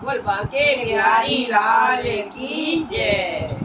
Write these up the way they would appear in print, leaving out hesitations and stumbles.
बोल बांके बिहारी लाल की जय।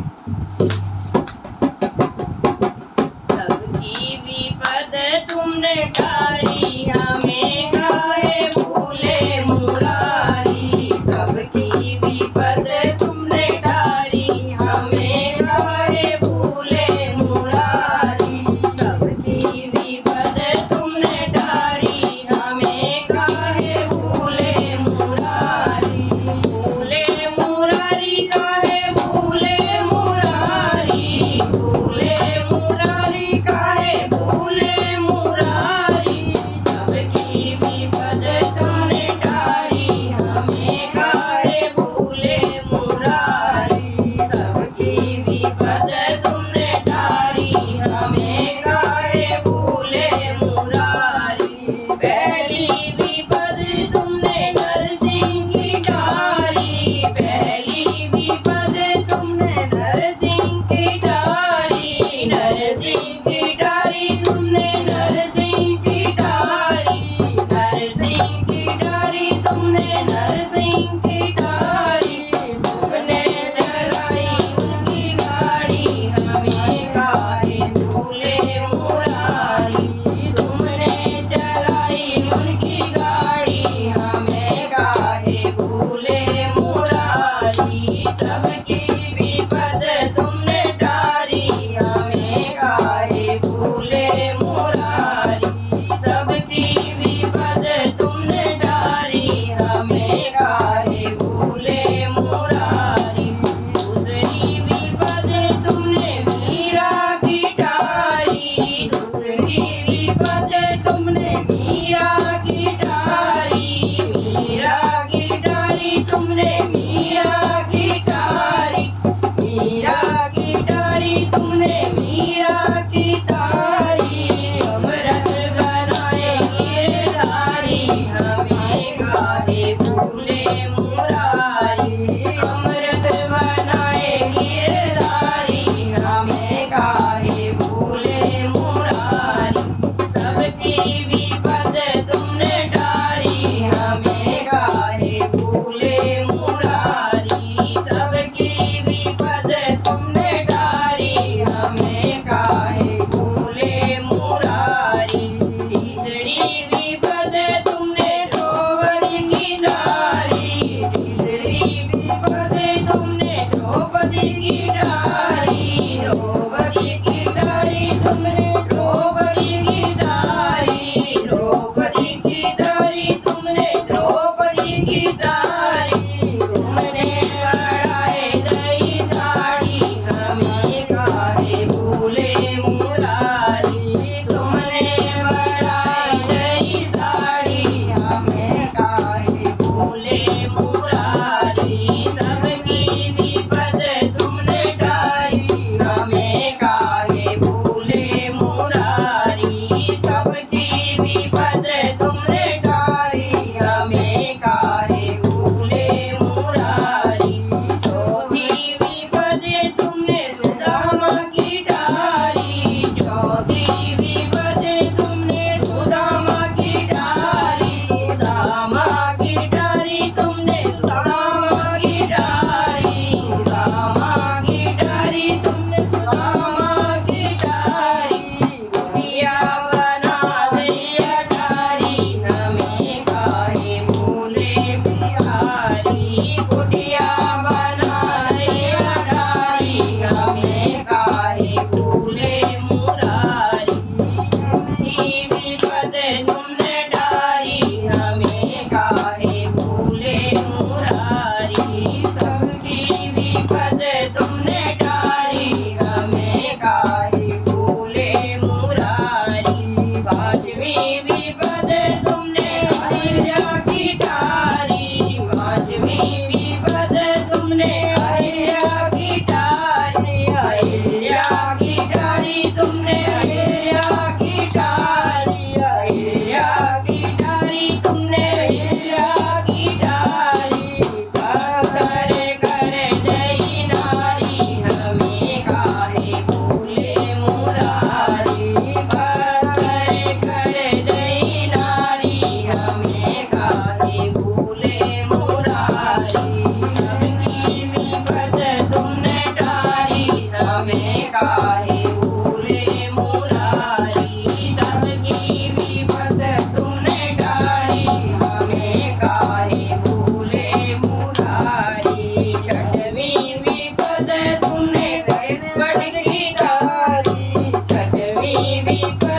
सबकी विपद तुमने टारी, हमें काहे भूले मुरारी। सबकी विपद तुमने टारी, हमें काहे भूले मुरारी। सबकी विपद तुमने टारी, हमें काहे भूले मुरारी। भूले मुरारी काहे भूले मुरारी। भूले मुरारी काहे भूले मुरारी। सबकी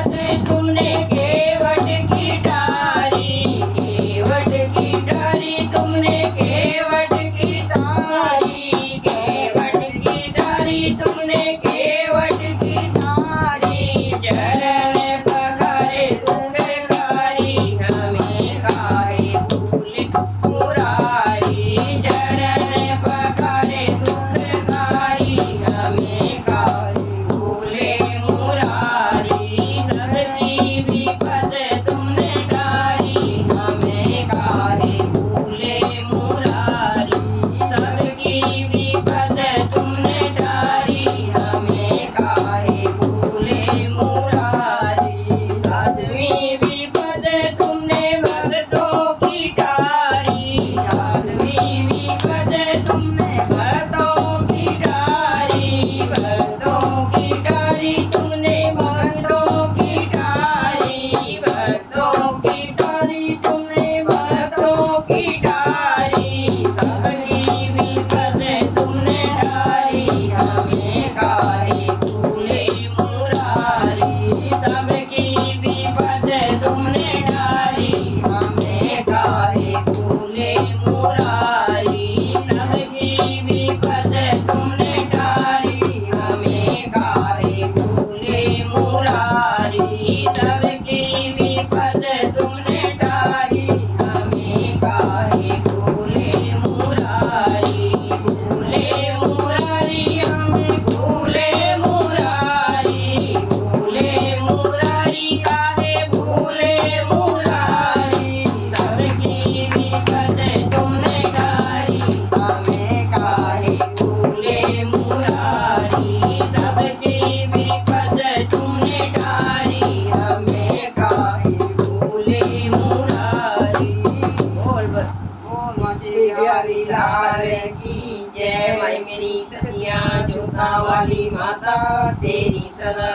विपद तुमने केवट की टारी, केवट की टारी तुमने केवट की टारी, केवट की टारी तुमने केवट की टारी। चरण पखारे दुखकारी हमें काहे भूले मुरारी, चरण पखारे दुखकारी हमें काहे भूले मुरारी। सबकी विपद तुमने टारी हमें काहे भूले मुरारी, सबकी विपद तुमने टारी हमें काहे भूले मुरारी। सातवीं विपद तुमने भक्तों की टारी, सातवीं विपद तुमने भक्तों की टारी, भक्तों की टारी तुमने भक्तों की टारी, भक्तों की टारी तुमने भक्तों की टारी। सबकी विपद तुमने टारी हमें काहे भूले मुरारी, सबकी विपद तुमने टारी हमें काहे भूले मुरारी, सबकी विपद तुमने टारी हमें काहे भूले मुरारी, सबकी विपद तुमने टारी हमें काहे भूले मुरारी। भूले मुरारी हमें भूले मुरारी, भूले मुरारी काहे भूले मुरारी। सबकी विपद तुमने टारी हमें काहे भूले मुरारी, सबकी विपद तुमने टारी हमें काहे भूले मुरारी। बोल माते बिहारी लाल की जय। मैं मेरी ससिया जोता वाली माता तेरी सदा